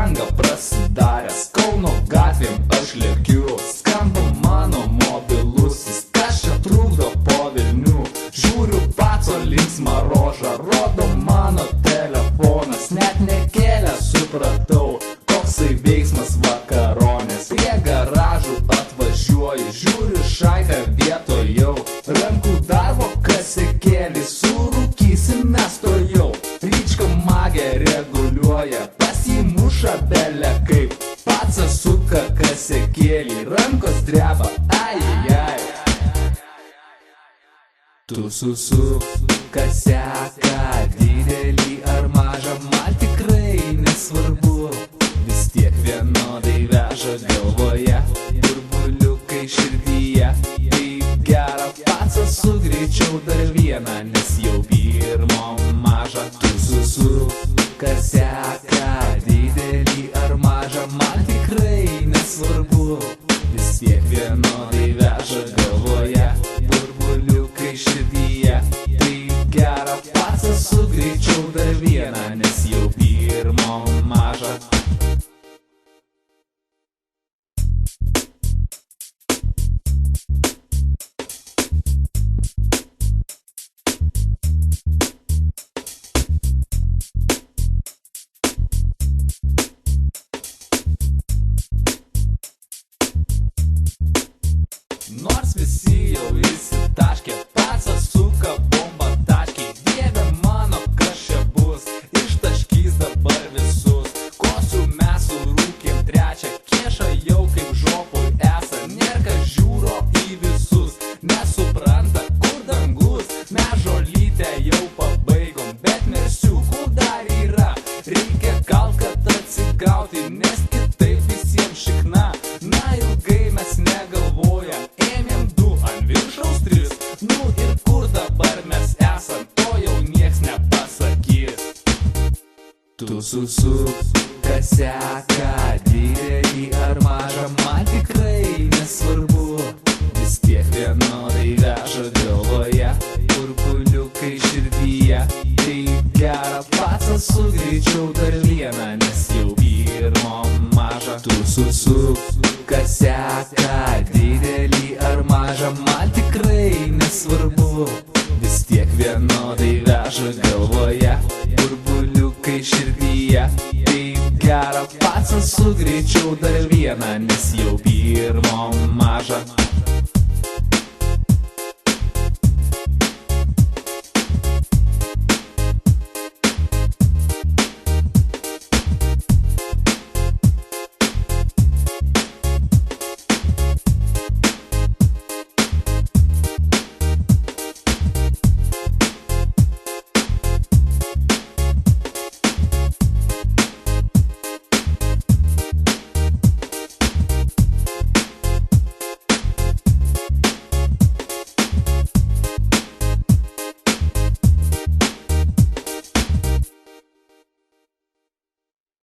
langą prasidaręs, Kauno gatvėm aš lėkiu, skamba mano mobilusis, kas čia trukdo po Vilnių. Žiūriu paco linksmą rožą, rodo mano telefonas, net nekėlę supratau, koksai veiksmas vakaronės. Prie garažų atvažiuoju, žiūriu šaiką vietoje, rankų darbo kasikėlį, surūkysim mes to jau. Ryčka magė reguliuoja, pasimuša bele kaip, pacas suka kasikėlį, rankos dreba, ai. Tu susuk kaseką, didelį ar mažą, man tikrai nesvarbu, vis tiek vienodai veža galvoje, burbuliukai širdyje. Taip gera, pacas sugreičiau dar vieną, nes jau pirmo maža. Tu susuk kaseką, didelį ar mažą, man tikrai nesvarbu, vis tiek vienodai veža galvoje, burbuliukai širdyje. Taip gera, pacas sugreičiau dar vieną, nes jau pirmo maža. Nors visi jau įsitaškė, pacas suka bombą taškiai. Dieve mano, kas čia bus, ištaškys dabar visus. Kosiu mes surūkėm trečią, kieša jau kaip žopui esa. Nerka žiūro į visus, nesupranta, kur dangus. Mes žolytę jau pabaigom, bet mersiukų dar yra. Reikia gal kad atsigauti, nes kitaip visiems šikna. Na ilgai mes negalvojam, ėmėm 2 ant viršaus 3. Nu ir kur dabar mes esam, to jau nieks nepasakys. Tu susuk kaseką, didelį ar mažą, man tikrai nesvarbu, vis tiek vienodai veža galvoje, burbuliukai širdyje. Taip gera, pacas sugreičiau dar vieną, nes jau pirmo maža. Tu susuk kaseką, didelį ar mažą, man tikrai nesvarbu, vis tiek vienodai veža galvoje, burbuliukai širdyje. Taip gera, pacas sugreičiau dar vieną, nes jau pirmo maža.